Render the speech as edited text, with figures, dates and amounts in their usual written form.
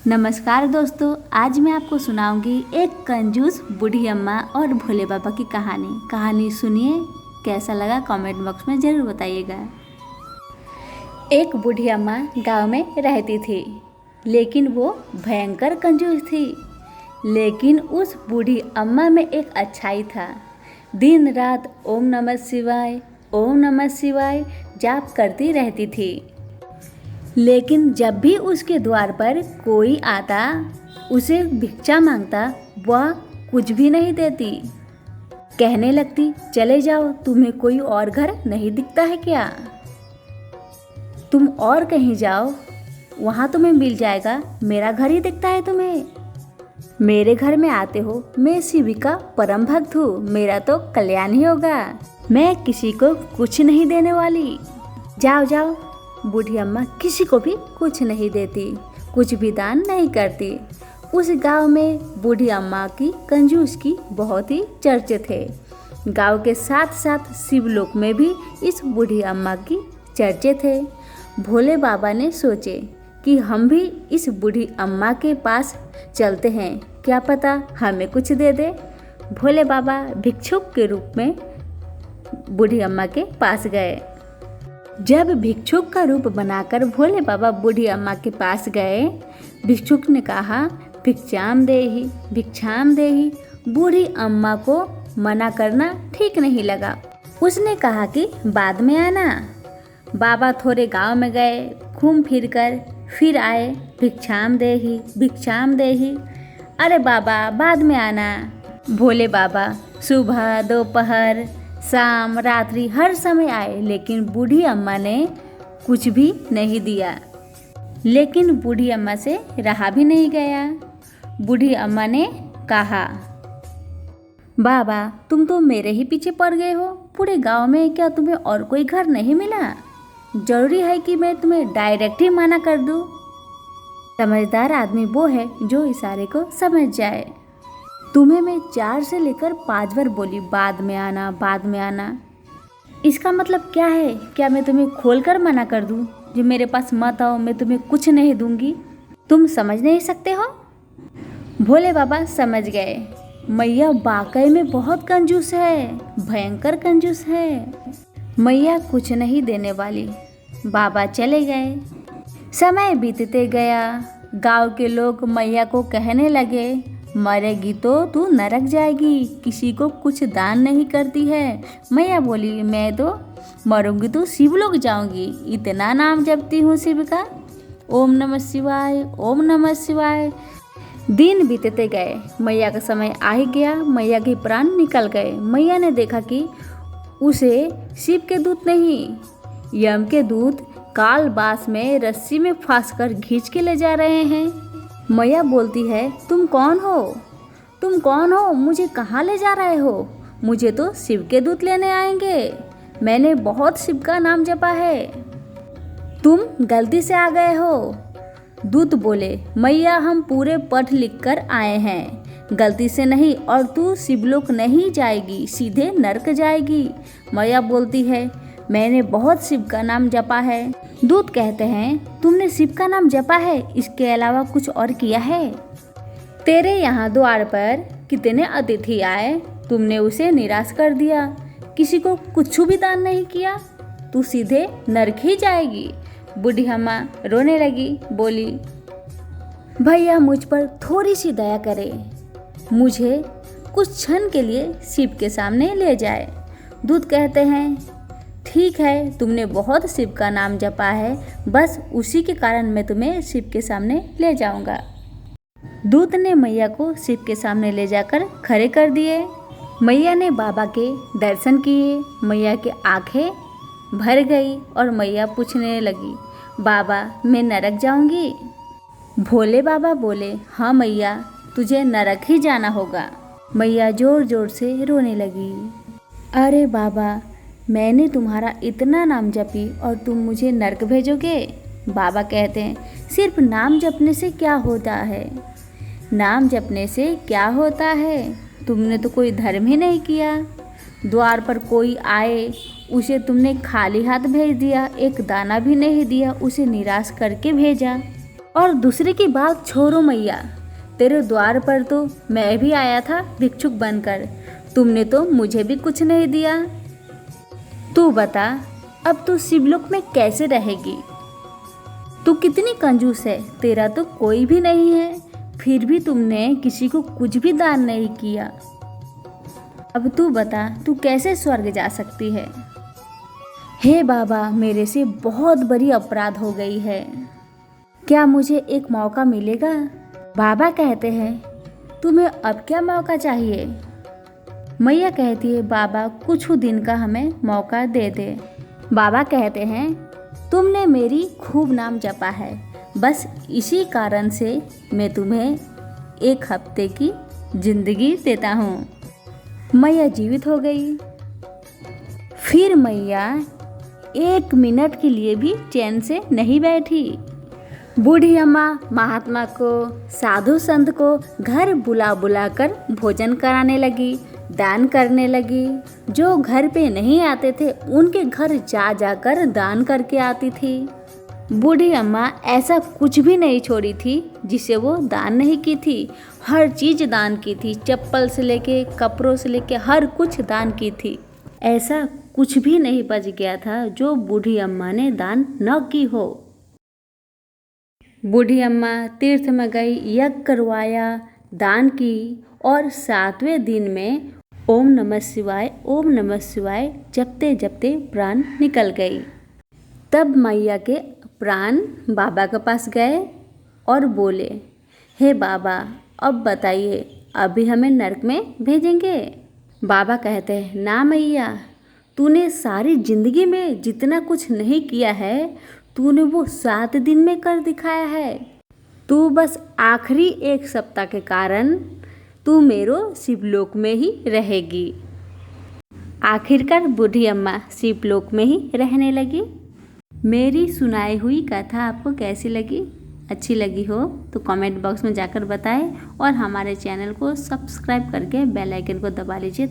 नमस्कार दोस्तों, आज मैं आपको सुनाऊंगी एक कंजूस बूढ़ी अम्मा और भोले बाबा की कहानी सुनिए। कैसा लगा कमेंट बॉक्स में ज़रूर बताइएगा। एक बूढ़ी अम्मा गांव में रहती थी, लेकिन वो भयंकर कंजूस थी। लेकिन उस बूढ़ी अम्मा में एक अच्छाई था। दिन रात ओम नमः शिवाय जाप करती रहती थी। लेकिन जब भी उसके द्वार पर कोई आता, उसे भिक्षा मांगता, वह कुछ भी नहीं देती। कहने लगती, चले जाओ, तुम्हें कोई और घर नहीं दिखता है क्या? तुम और कहीं जाओ, वहाँ तुम्हें मिल जाएगा, मेरा घर ही दिखता है तुम्हें। मेरे घर में आते हो, मैं शिव का परम भक्त हूँ, मेरा तो कल्याण ही होगा। मैं किसी को कुछ नहीं देने वाली। जाओ जाओ। बूढ़ी अम्मा किसी को भी कुछ नहीं देती, कुछ भी दान नहीं करती। उस गांव में बूढ़ी अम्मा की कंजूस की बहुत ही चर्चे थे। गांव के साथ साथ शिवलोक में भी इस बूढ़ी अम्मा की चर्चे थे। भोले बाबा ने सोचे कि हम भी इस बूढ़ी अम्मा के पास चलते हैं, क्या पता हमें कुछ दे दे। भोले बाबा भिक्षुक के रूप में बूढ़ी अम्मा के पास गए। जब भिक्षुक का रूप बनाकर भोले बाबा बूढ़ी अम्मा के पास गए, भिक्षुक ने कहा, भिक्षाम देही। बूढ़ी अम्मा को मना करना ठीक नहीं लगा। उसने कहा कि बाद में आना। बाबा थोड़े गांव में गए, घूम फिर कर फिर आए, भिक्षाम देही। अरे बाबा बाद में आना। भोले बाबा सुबह, दोपहर, शाम, रात्रि हर समय आए, लेकिन बूढ़ी अम्मा ने कुछ भी नहीं दिया। लेकिन बूढ़ी अम्मा से रहा भी नहीं गया। बूढ़ी अम्मा ने कहा, बाबा तुम तो मेरे ही पीछे पड़ गए हो। पूरे गांव में क्या तुम्हें और कोई घर नहीं मिला? जरूरी है कि मैं तुम्हें डायरेक्ट ही मना कर दूं? समझदार आदमी वो है जो इशारे को समझ जाए। तुम्हें मैं 4 से लेकर 5 बार बोली, बाद में आना। इसका मतलब क्या है? क्या मैं तुम्हें खोलकर मना कर दूं? जो मेरे पास मत आओ, मैं तुम्हें कुछ नहीं दूंगी। तुम समझ नहीं सकते हो? भोले बाबा समझ गए, मैया वाकई में बहुत कंजूस है, भयंकर कंजूस है। मैया कुछ नहीं देने वाली। बाबा चले गए। समय बीतते गया। गांव के लोग मैया को कहने लगे, मरेगी तो तू नरक जाएगी, किसी को कुछ दान नहीं करती है। मैया बोली, मैं तो मरूंगी तो शिवलोक जाऊंगी, इतना नाम जपती हूँ शिव का। ओम नमः शिवाय। दिन बीतते गए। मैया का समय आ ही गया। मैया के प्राण निकल गए। मैया ने देखा कि उसे शिव के दूत नहीं, यम के दूत काल बास में रस्सी में फांस कर खींच के ले जा रहे हैं। मैया बोलती है, तुम कौन हो? मुझे कहाँ ले जा रहे हो? मुझे तो शिव के दूत लेने आएंगे। मैंने बहुत शिव का नाम जपा है। तुम गलती से आ गए हो। दूत बोले, मैया हम पूरे पढ़ लिख कर आए हैं, गलती से नहीं, और तू शिवलोक नहीं जाएगी, सीधे नरक जाएगी। मैया बोलती है, मैंने बहुत शिव का नाम जपा है। दूत कहते हैं, तुमने शिव का नाम जपा है, इसके अलावा कुछ और किया है? तेरे यहाँ द्वार पर कितने अतिथि आए, तुमने उसे निराश कर दिया, किसी को कुछ भी दान नहीं किया, तू सीधे नरक ही जाएगी। बूढ़ी अम्मा रोने लगी, बोली, भैया मुझ पर थोड़ी सी दया करे, मुझे कुछ क्षण के लिए शिव के सामने ले जाए। दूत कहते हैं, ठीक है, तुमने बहुत शिव का नाम जपा है, बस उसी के कारण मैं तुम्हें शिव के सामने ले जाऊंगा। दूत ने मैया को शिव के सामने ले जाकर खड़े कर दिए। मैया ने बाबा के दर्शन किए। मैया की आंखें भर गई और मैया पूछने लगी, बाबा मैं नरक जाऊंगी? भोले बाबा बोले, हाँ मैया, तुझे नरक ही जाना होगा। मैया जोर जोर से रोने लगी, अरे बाबा, मैंने तुम्हारा इतना नाम जपी और तुम मुझे नरक भेजोगे? बाबा कहते हैं, सिर्फ नाम जपने से क्या होता है? नाम जपने से क्या होता है? तुमने तो कोई धर्म ही नहीं किया। द्वार पर कोई आए, उसे तुमने खाली हाथ भेज दिया, एक दाना भी नहीं दिया, उसे निराश करके भेजा। और दूसरे की बात छोड़ो मैया, तेरे द्वार पर तो मैं भी आया था भिक्षुक बनकर, तुमने तो मुझे भी कुछ नहीं दिया। तू बता, अब तू शिवलोक में कैसे रहेगी? तू कितनी कंजूस है, तेरा तो कोई भी नहीं है, फिर भी तुमने किसी को कुछ भी दान नहीं किया। अब तू बता, तू कैसे स्वर्ग जा सकती है? हे बाबा, मेरे से बहुत बड़ी अपराध हो गई है, क्या मुझे एक मौका मिलेगा? बाबा कहते हैं, तुम्हें अब क्या मौका चाहिए? मैया कहती है, बाबा कुछ दिन का हमें मौका दे दे। बाबा कहते हैं, तुमने मेरी खूब नाम जपा है, बस इसी कारण से मैं तुम्हें 1 हफ्ते की जिंदगी देता हूँ। मैया जीवित हो गई। फिर मैया 1 मिनट के लिए भी चैन से नहीं बैठी। बूढ़ी अम्मा महात्मा को, साधु संत को घर बुला बुला कर भोजन कराने लगी, दान करने लगी। जो घर पे नहीं आते थे उनके घर जा जाकर दान करके आती थी। बूढ़ी अम्मा ऐसा कुछ भी नहीं छोड़ी थी जिसे वो दान नहीं की थी। हर चीज़ दान की थी, चप्पल से लेके कपड़ों से लेके हर कुछ दान की थी। ऐसा कुछ भी नहीं बच गया था जो बूढ़ी अम्मा ने दान न की हो। बूढ़ी अम्मा तीर्थ में गई, यज्ञ करवाया, दान की और 7वें दिन में ओम नमः शिवाय जपते जपते प्राण निकल गई। तब मैया के प्राण बाबा के पास गए और बोले, हे बाबा, अब बताइए, अभी हमें नरक में भेजेंगे? बाबा कहते हैं, ना मैया, तूने सारी जिंदगी में जितना कुछ नहीं किया है तूने वो 7 दिन में कर दिखाया है। तू बस आखिरी 1 सप्ताह के कारण तू मेरो शिवलोक में ही रहेगी। आखिरकार बूढ़ी अम्मा शिवलोक में ही रहने लगी। मेरी सुनाई हुई कथा आपको कैसी लगी? अच्छी लगी हो तो कमेंट बॉक्स में जाकर बताएं और हमारे चैनल को सब्सक्राइब करके बेल आइकन को दबा लीजिए।